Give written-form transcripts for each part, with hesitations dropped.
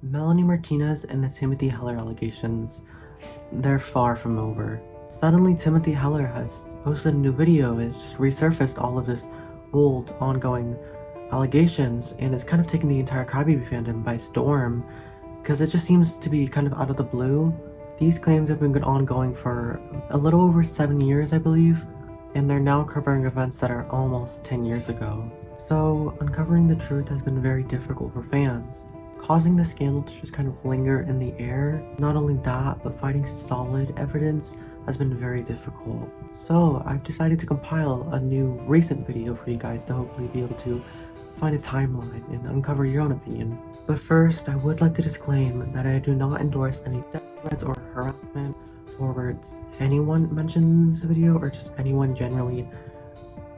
Melanie Martinez and the Timothy Heller allegations, they're far from over. Suddenly, Timothy Heller has posted a new video and it's just resurfaced all of this old, ongoing allegations, and it's kind of taken the entire Crybaby fandom by storm, because it just seems to be kind of out of the blue. These claims have been ongoing for a little over 7 years, I believe, and they're now covering events that are almost 10 years ago. So, uncovering the truth has been very difficult for fans, causing the scandal to just kind of linger in the air. Not only that, but finding solid evidence has been very difficult. So, I've decided to compile a new recent video for you guys to hopefully be able to find a timeline and uncover your own opinion. But first, I would like to disclaim that I do not endorse any death threats or harassment towards anyone mentioned in this video, or just anyone generally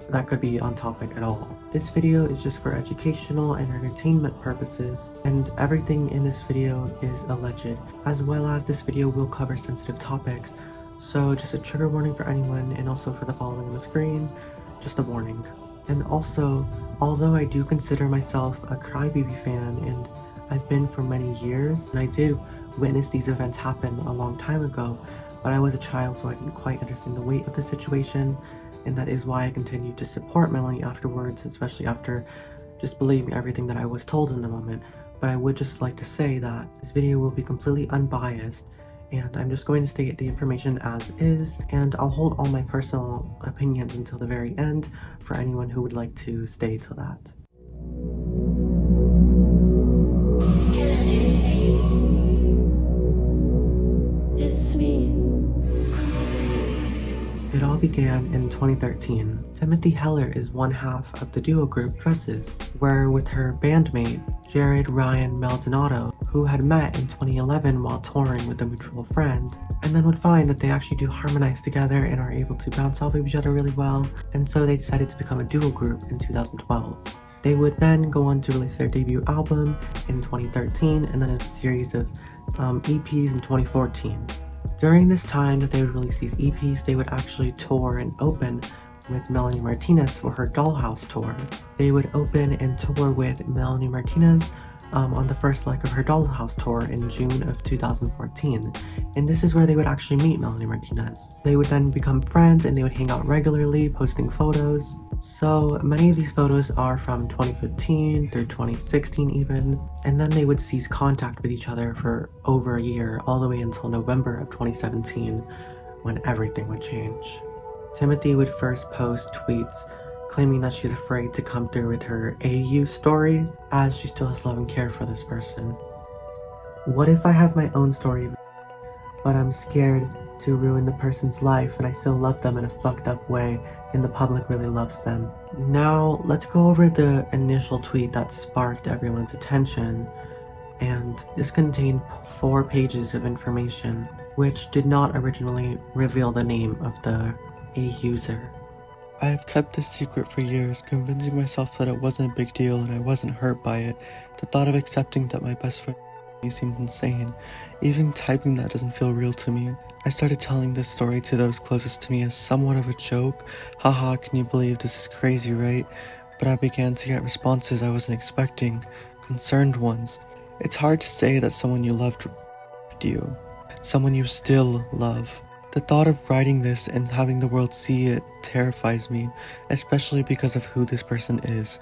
that could be on topic at all. This video is just for educational and entertainment purposes, and everything in this video is alleged, as well as this video will cover sensitive topics, so just a trigger warning for anyone, and also for the following on the screen, just a warning. And also, although I do consider myself a Crybaby fan, and I've been for many years, and I did witness these events happen a long time ago, but I was a child, so I didn't quite understand the weight of the situation, and that is why I continued to support Melanie afterwards, especially after just believing everything that I was told in the moment. But I would just like to say that this video will be completely unbiased, and I'm just going to state the information as is, and I'll hold all my personal opinions until the very end for anyone who would like to stay till that. It's me. It all began in 2013. Timothy Heller is one half of the duo group Dresses, where with her bandmate, Jared Ryan Maldonado, who had met in 2011 while touring with a mutual friend, and then would find that they actually do harmonize together and are able to bounce off of each other really well, and so they decided to become a duo group in 2012. They would then go on to release their debut album in 2013, and then a series of EPs in 2014. During this time that they would release these EPs, they would actually tour and open with Melanie Martinez for her Dollhouse tour. They would open and tour with Melanie Martinez on the first leg of her Dollhouse tour in June of 2014, and this is where they would actually meet Melanie Martinez. They would then become friends and they would hang out regularly, posting photos. So many of these photos are from 2015 through 2016 even, and then they would cease contact with each other for over a year, all the way until November of 2017, when everything would change. Timothy would first post tweets claiming that she's afraid to come through with her AU story, as she still has love and care for this person. What if I have my own story, but I'm scared to ruin the person's life and I still love them in a fucked up way and the public really loves them? Now, let's go over the initial tweet that sparked everyone's attention, and this contained 4 pages of information, which did not originally reveal the name of the A user. I have kept this secret for years, convincing myself that it wasn't a big deal and I wasn't hurt by it. The thought of accepting that my best friend seemed insane. Even typing that doesn't feel real to me. I started telling this story to those closest to me as somewhat of a joke. Haha, can you believe this is crazy, right? But I began to get responses I wasn't expecting. Concerned ones. It's hard to say that someone you loved you. Someone you still love. The thought of writing this and having the world see it terrifies me, especially because of who this person is.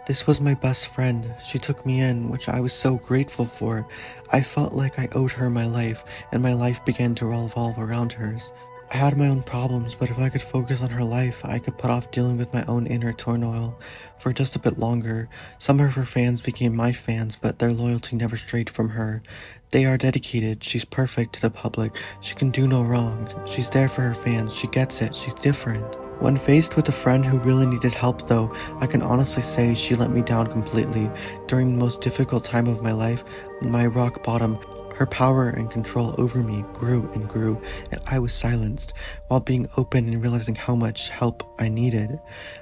This was my best friend. She took me in, which I was so grateful for. I felt like I owed her my life, and my life began to revolve around hers. I had my own problems, but if I could focus on her life, I could put off dealing with my own inner turmoil for just a bit longer. Some of her fans became my fans, but their loyalty never strayed from her. They are dedicated. She's perfect to the public. She can do no wrong. She's there for her fans. She gets it. She's different. When faced with a friend who really needed help though, I can honestly say she let me down completely. During the most difficult time of my life, my rock bottom, her power and control over me grew and grew, and I was silenced. While being open and realizing how much help I needed,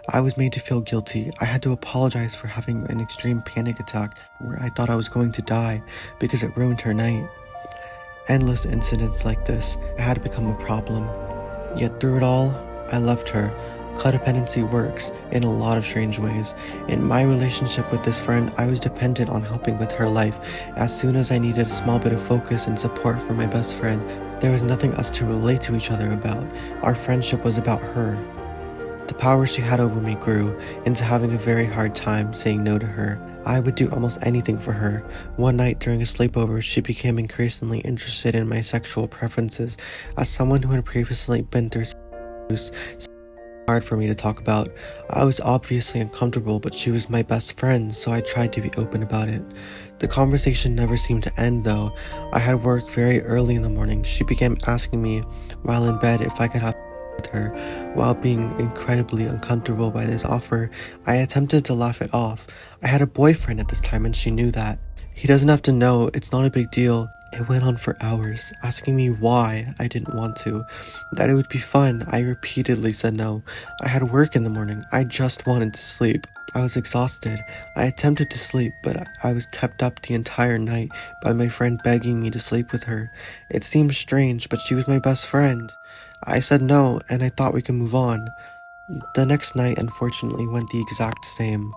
I was made to feel guilty. I had to apologize for having an extreme panic attack where I thought I was going to die because it ruined her night. Endless incidents like this had become a problem. Yet through it all, I loved her. Codependency works in a lot of strange ways. In my relationship with this friend, I was dependent on helping with her life. As soon as I needed a small bit of focus and support from my best friend, there was nothing else to relate to each other about. Our friendship was about her. The power she had over me grew into having a very hard time saying no to her. I would do almost anything for her. One night during a sleepover, she became increasingly interested in my sexual preferences. As someone who had previously been through abuse, hard for me to talk about. I was obviously uncomfortable, but she was my best friend, so I tried to be open about it. The conversation never seemed to end though. I had work very early in the morning. She began asking me while in bed if I could have with her. While being incredibly uncomfortable by this offer, I attempted to laugh it off. I had a boyfriend at this time and she knew that. He doesn't have to know, it's not a big deal. It went on for hours, asking me why I didn't want to, that it would be fun. I repeatedly said no. I had work in the morning. I just wanted to sleep. I was exhausted. I attempted to sleep, but I was kept up the entire night by my friend begging me to sleep with her. It seemed strange, but she was my best friend. I said no, and I thought we could move on. The next night, unfortunately, went the exact same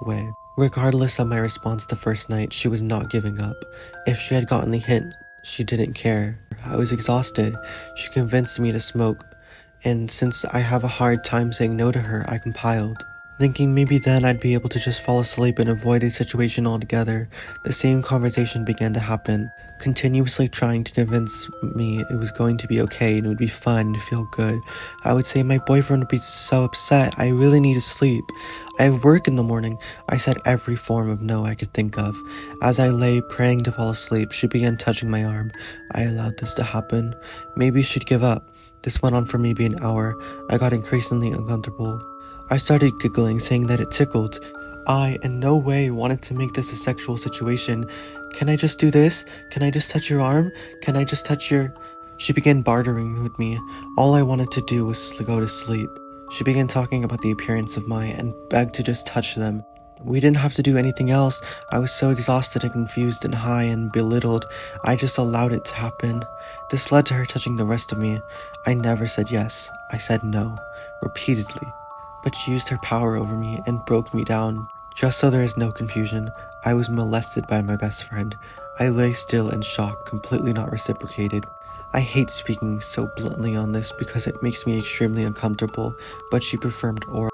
way. Regardless of my response the first night, she was not giving up. If she had gotten the hint, she didn't care. I was exhausted. She convinced me to smoke, and since I have a hard time saying no to her, I compiled. Thinking maybe then I'd be able to just fall asleep and avoid the situation altogether. The same conversation began to happen, continuously trying to convince me it was going to be okay and it would be fun and feel good. I would say my boyfriend would be so upset. I really need to sleep. I have work in the morning. I said every form of no I could think of. As I lay praying to fall asleep, she began touching my arm. I allowed this to happen. Maybe she'd give up. This went on for maybe an hour. I got increasingly uncomfortable. I started giggling, saying that it tickled. I, in no way, wanted to make this a sexual situation. Can I just do this? Can I just touch your arm? Can I just touch your... She began bartering with me. All I wanted to do was go to sleep. She began talking about the appearance of mine and begged to just touch them. We didn't have to do anything else. I was so exhausted and confused and high and belittled. I just allowed it to happen. This led to her touching the rest of me. I never said yes. I said no, repeatedly. But she used her power over me and broke me down. Just so there is no confusion, I was molested by my best friend. I lay still in shock, completely not reciprocated. I hate speaking so bluntly on this because it makes me extremely uncomfortable, but she performed oral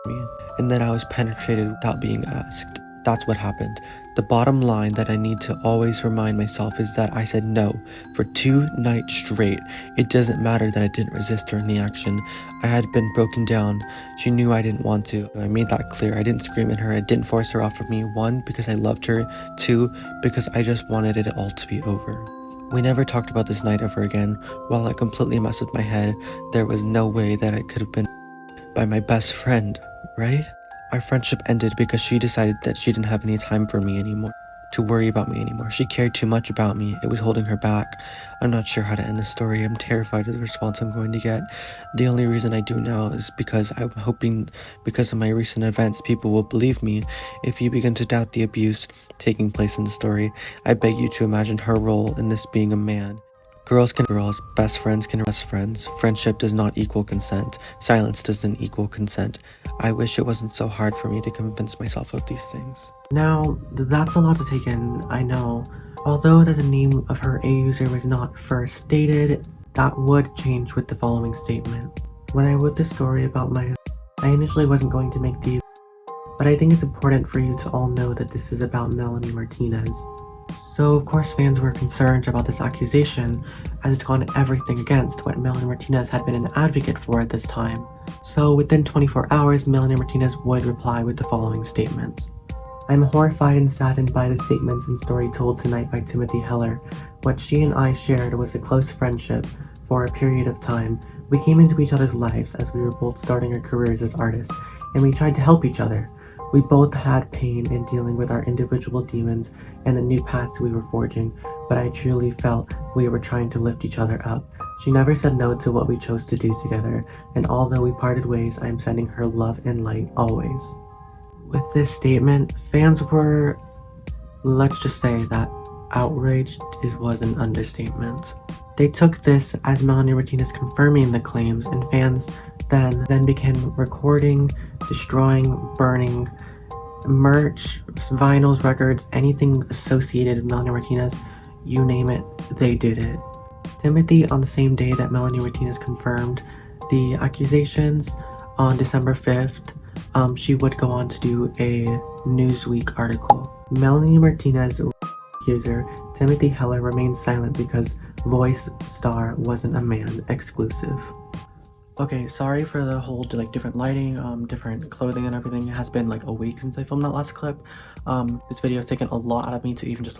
on me, and then I was penetrated without being asked. That's what happened. The bottom line that I need to always remind myself is that I said no for 2 nights straight. It doesn't matter that I didn't resist during the action. I had been broken down. She knew I didn't want to. I made that clear. I didn't scream at her. I didn't force her off of me. 1, because I loved her. 2, because I just wanted it all to be over. We never talked about this night ever again. While it completely messed with my head, there was no way that it could have been by my best friend, right? Our friendship ended because she decided that she didn't have any time for me anymore, to worry about me anymore. She cared too much about me. It was holding her back. I'm not sure how to end the story. I'm terrified of the response I'm going to get. The only reason I do now is because I'm hoping, because of my recent events, people will believe me. If you begin to doubt the abuse taking place in the story, I beg you to imagine her role in this being a man. Girls can girls, best friends can best friends. Friendship does not equal consent. Silence doesn't equal consent. I wish it wasn't so hard for me to convince myself of these things. Now, that's a lot to take in, I know. Although that the name of her A user was not first stated, that would change with the following statement. When I wrote this story about I initially wasn't going to make the, but I think it's important for you to all know that this is about Melanie Martinez. So of course fans were concerned about this accusation, as it's gone everything against what Melanie Martinez had been an advocate for at this time. So within 24 hours, Melanie Martinez would reply with the following statements. I'm horrified and saddened by the statements and story told tonight by Timothy Heller. What she and I shared was a close friendship for a period of time. We came into each other's lives as we were both starting our careers as artists, and we tried to help each other. We both had pain in dealing with our individual demons and the new paths we were forging, but I truly felt we were trying to lift each other up. She never said no to what we chose to do together, and although we parted ways, I am sending her love and light always. With this statement, fans were, let's just say that, outraged was an understatement. They took this as Melanie Martinez confirming the claims, and fans then began recording, destroying, burning merch, vinyls, records, anything associated with Melanie Martinez, you name it, they did it. Timothy, on the same day that Melanie Martinez confirmed the accusations on December 5th, she would go on to do a Newsweek article. Melanie Martinez accuser Timothy Heller remained silent because voice star wasn't a man exclusive. Okay, sorry for the whole different lighting, different clothing and everything. It has been like a week since I filmed that last clip. This video has taken a lot out of me to even just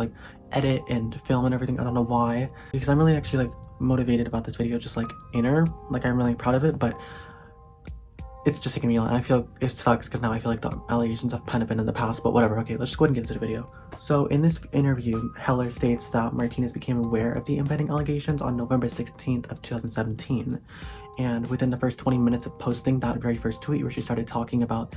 edit and film and everything. I don't know why, because I'm really actually motivated about this video, just I'm really proud of it, but it's just taking me a lot. I feel it sucks because now I feel like the allegations have kind of been in the past, but whatever. Okay, let's just go ahead and get into the video. So in this interview, Heller states that Martinez became aware of the embedding allegations on November 16th of 2017. And within the first 20 minutes of posting that very first tweet where she started talking about,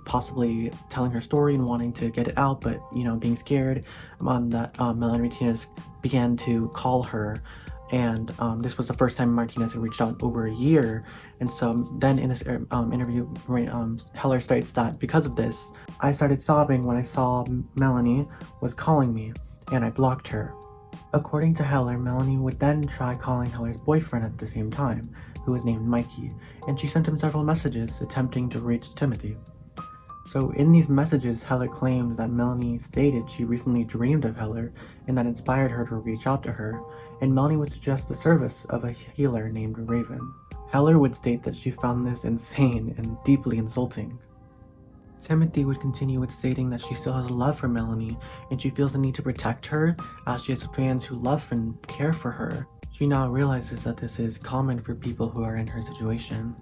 possibly telling her story and wanting to get it out, but, being scared, that Melanie Martinez began to call her. And this was the first time Martinez had reached out over a year. And so then in this interview, Heller states that because of this, I started sobbing when I saw Melanie was calling me, and I blocked her. According to Heller, Melanie would then try calling Heller's boyfriend at the same time, who was named Mikey, and she sent him several messages attempting to reach Timothy. So in these messages, Heller claims that Melanie stated she recently dreamed of Heller and that inspired her to reach out to her, and Melanie would suggest the service of a healer named Raven. Heller would state that she found this insane and deeply insulting. Timothy would continue with stating that she still has love for Melanie and she feels the need to protect her as she has fans who love and care for her. She now realizes that this is common for people who are in her situation.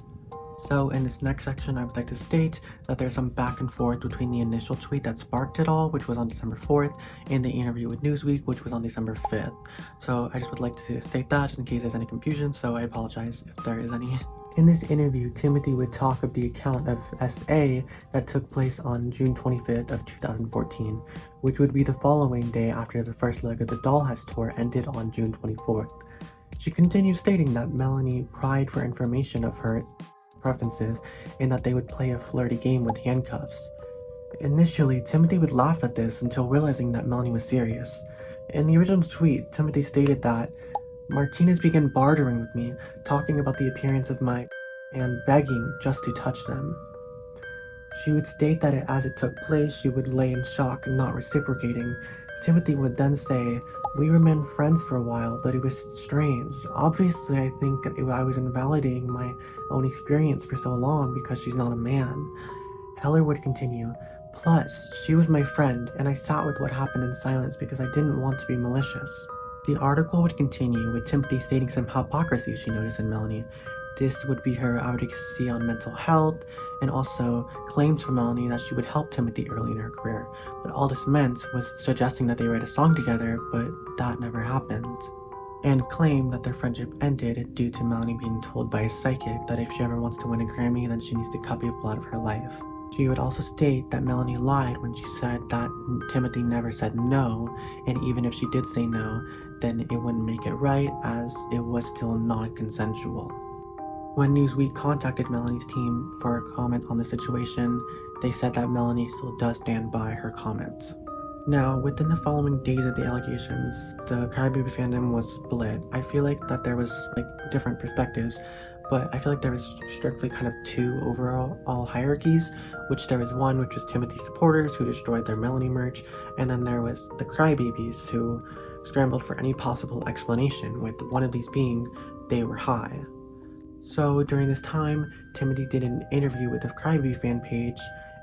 So in this next section, I would like to state that there's some back and forth between the initial tweet that sparked it all, which was on December 4th, and the interview with Newsweek, which was on December 5th. So I just would like to state that just in case there's any confusion, so I apologize if there is any. In this interview, Timothy would talk of the account of SA that took place on June 25th of 2014, which would be the following day after the first leg of the Dollhouse tour ended on June 24th. She continued stating that Melanie pried for information of her preferences and that they would play a flirty game with handcuffs. Initially, Timothy would laugh at this until realizing that Melanie was serious. In the original tweet, Timothy stated that Martinez began bartering with me, talking about the appearance of my and begging just to touch them. She would state that as it took place, she would lay in shock, not reciprocating. Timothy would then say, "We remained friends for a while, but it was strange. Obviously, I think I was invalidating my own experience for so long because she's not a man." Heller would continue, "Plus, she was my friend, and I sat with what happened in silence because I didn't want to be malicious." The article would continue with Timothy stating some hypocrisy she noticed in Melanie. This would be her advocacy on mental health, and also claims from Melanie that she would help Timothy early in her career. But all this meant was suggesting that they write a song together, but that never happened. And claimed that their friendship ended due to Melanie being told by a psychic that if she ever wants to win a Grammy, then she needs to cut people out of her life. She would also state that Melanie lied when she said that Timothy never said no, and even if she did say no, then it wouldn't make it right as it was still non-consensual. When Newsweek contacted Melanie's team for a comment on the situation, they said that Melanie still does stand by her comments. Now, within the following days of the allegations, the Crybaby fandom was split. I feel like that there was different perspectives, but I feel like there was strictly kind of two overall hierarchies, which there was one which was Timothy supporters who destroyed their Melanie merch, and then there was the Crybabies who scrambled for any possible explanation, with one of these being they were high. So during this time, Timothy did an interview with the Crybaby fan page,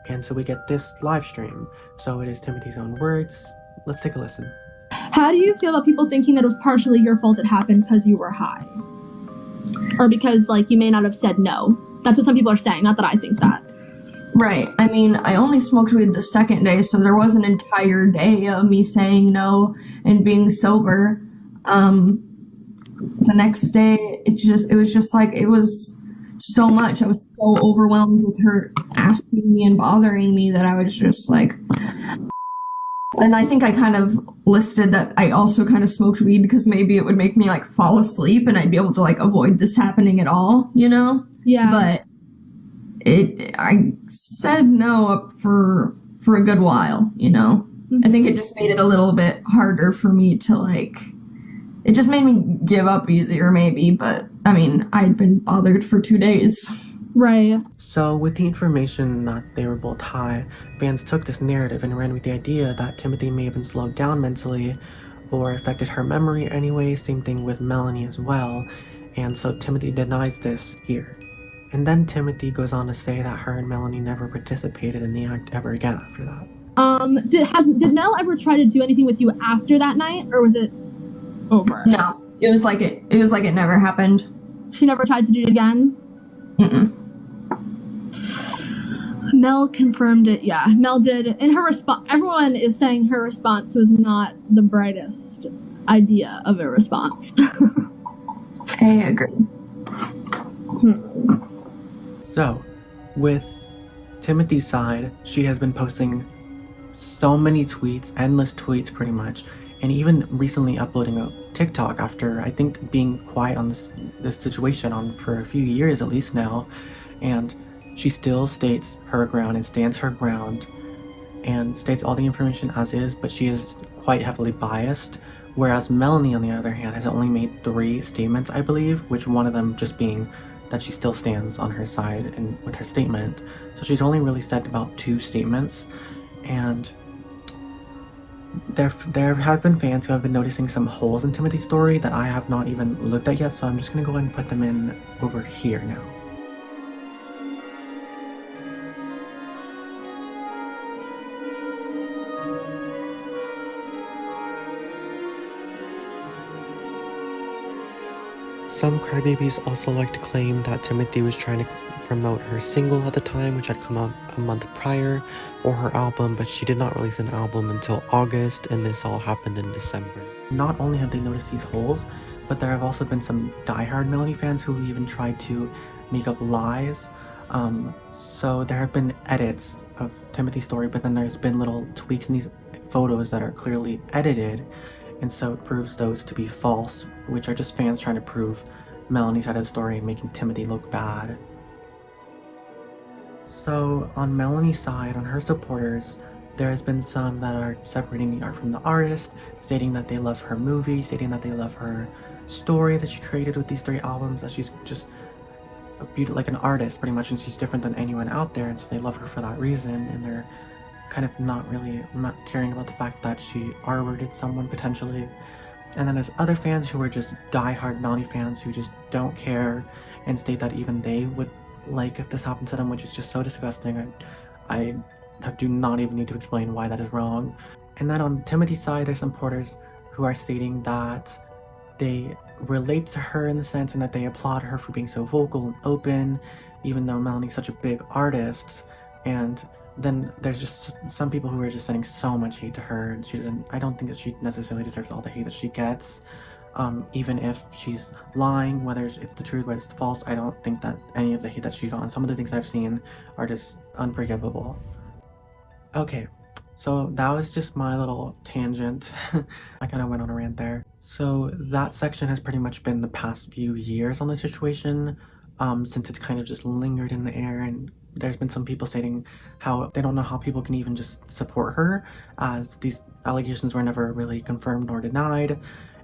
and so we get this live stream. So it is Timothy's own words. Let's take a listen. How do you feel about people thinking that it was partially your fault it happened because you were high? Or because, you may not have said no? That's what some people are saying, not that I think that. Right. I mean, I only smoked weed the second day, so there was an entire day of me saying no and being sober. The next day, it was so much. I was so overwhelmed with her asking me and bothering me that I was just like, And I think I kind of listed that I also kind of smoked weed because maybe it would make me like fall asleep and I'd be able to like avoid this happening at all, you know? Yeah. But I said no up for a good while, you know? I think it just made it a little bit harder for me to like, it just made me give up easier maybe, but I mean, I'd been bothered for 2 days. Right. So with the information that they were both high, fans took this narrative and ran with the idea that Timothy may have been slowed down mentally or affected her memory anyway, same thing with Melanie as well, and so Timothy denies this here. And then Timothy goes on to say that her and Melanie never participated in the act ever again after that. Did Mel ever try to do anything with you after that night, or was it over? No, it was like it never happened. She never tried to do it again? Mm-mm. Mel confirmed it, yeah. Mel did. In her response, everyone is saying her response was not the brightest idea of a response. I agree. So, with Timothy's side, she has been posting so many tweets, endless tweets pretty much, and even recently uploading a TikTok after, I think, being quiet on this situation for a few years at least now, and she still states her ground and stands her ground and states all the information as is, but she is quite heavily biased, whereas Melanie, on the other hand, has only made 3 statements, I believe, which one of them just being that she still stands on her side and with her statement. So she's only really said about 2 statements, and there have been fans who have been noticing some holes in Timothy's story that I have not even looked at yet, so I'm just gonna go ahead and put them in over here now. Some crybabies also like to claim that Timothy was trying to promote her single at the time, which had come out a month prior, or her album, but she did not release an album until August, and this all happened in December. Not only have they noticed these holes, but there have also been some diehard Melanie fans who even tried to make up lies. So there have been edits of Timothy's story, but then there's been little tweaks in these photos that are clearly edited, and so it proves those to be false, which are just fans trying to prove Melanie's side of the story and making Timothy look bad. So on Melanie's side, on her supporters, there has been some that are separating the art from the artist, stating that they love her movie, stating that they love her story that she created with these 3 albums, that she's just a beauty, like an artist pretty much, and she's different than anyone out there, and so they love her for that reason, and they're kind of not really caring about the fact that she R-worded someone potentially. And then there's other fans who are just die-hard Melanie fans who just don't care and state that even they would like if this happened to them, which is just so disgusting. I do not even need to explain why that is wrong. And then on Timothy's side, there's some supporters who are stating that they relate to her in the sense and that they applaud her for being so vocal and open, even though Melanie's such a big artist. And then there's just some people who are just sending so much hate to her, and I don't think that she necessarily deserves all the hate that she gets. Even if she's lying, whether it's the truth, whether it's false, I don't think that any of the hate that she's gotten, some of the things that I've seen are just unforgivable. Okay, so that was just my little tangent. I kind of went on a rant there. So that section has pretty much been the past few years on the situation, since it's kind of just lingered in the air, and there's been some people stating how they don't know how people can even just support her, as these allegations were never really confirmed nor denied,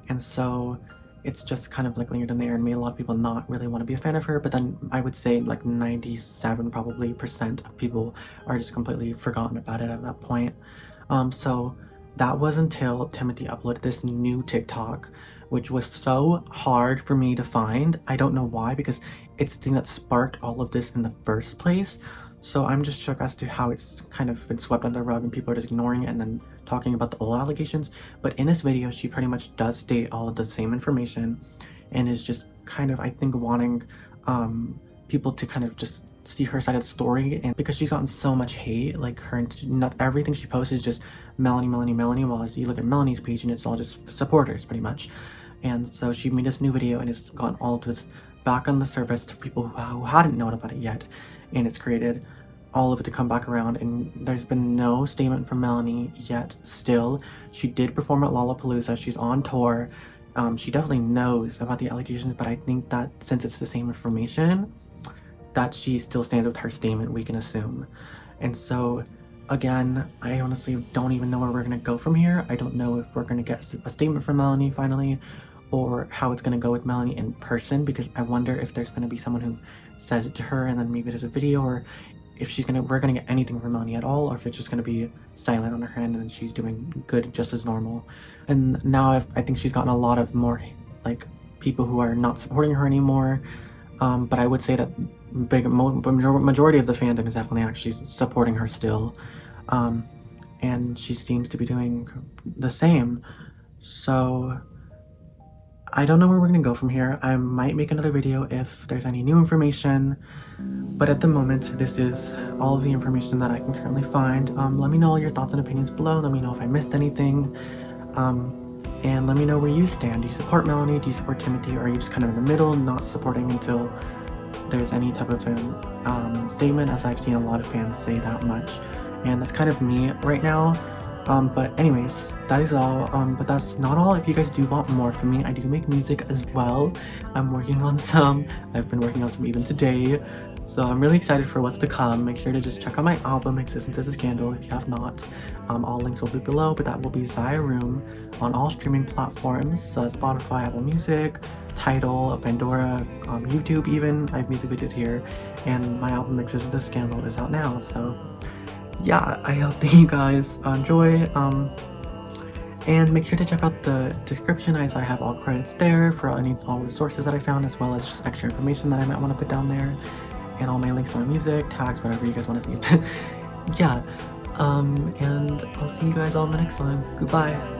and so it's just kind of like lingered in the air and made a lot of people not really want to be a fan of her. But then I would say like 97% probably of people are just completely forgotten about it at that point. So that was until Timothy uploaded this new TikTok, which was so hard for me to find. I don't know why, because it's the thing that sparked all of this in the first place. So I'm just shook as to how it's kind of been swept under the rug and people are just ignoring it and then talking about the old allegations. But in this video, she pretty much does state all of the same information and is just kind of, I think, wanting people to kind of just see her side of the story. And because she's gotten so much hate, like not everything she posts is just Melanie, while as you look at Melanie's page and it's all just supporters pretty much. And so she made this new video and it's gotten all of this back on the surface to people who hadn't known about it yet, and it's created all of it to come back around, and there's been no statement from Melanie yet still. She did perform at Lollapalooza, she's on tour. She definitely knows about the allegations, but I think that since it's the same information, that she still stands with her statement, we can assume. And so, again, I honestly don't even know where we're gonna go from here. I don't know if we're gonna get a statement from Melanie finally, or how it's gonna go with Melanie in person, because I wonder if there's gonna be someone who says it to her and then maybe there's a video, or if we're gonna get anything from Melanie at all, or if it's just gonna be silent on her end and she's doing good just as normal. And now I think she's gotten a lot of more like people who are not supporting her anymore. But I would say that majority of the fandom is definitely actually supporting her still, and she seems to be doing the same. So I don't know where we're gonna go from here. I might make another video if there's any new information, but at the moment this is all of the information that I can currently find. Let me know all your thoughts and opinions below. Let me know if I missed anything, and let me know where you stand. Do you support Melanie? Do you support Timothy? Or are you just kind of in the middle, not supporting until there's any type of statement, as I've seen a lot of fans say that much, and that's kind of me right now. But anyways, that is all. But that's not all. If you guys do want more from me, I do make music as well. I'm working on some. I've been working on some even today. So I'm really excited for what's to come. Make sure to just check out my album, Existence as a Scandal, if you have not. All links will be below, but that will be Zaya Room on all streaming platforms. Spotify, Apple Music, Tidal, Pandora, YouTube even. I have music videos here. And my album, Existence as a Scandal, is out now. So yeah, I hope that you guys enjoy. And make sure to check out the description, as I have all credits there for all the sources that I found, as well as just extra information that I might want to put down there, and all my links to my music, tags, whatever you guys want to see. Yeah, and I'll see you guys all in the next one. Goodbye.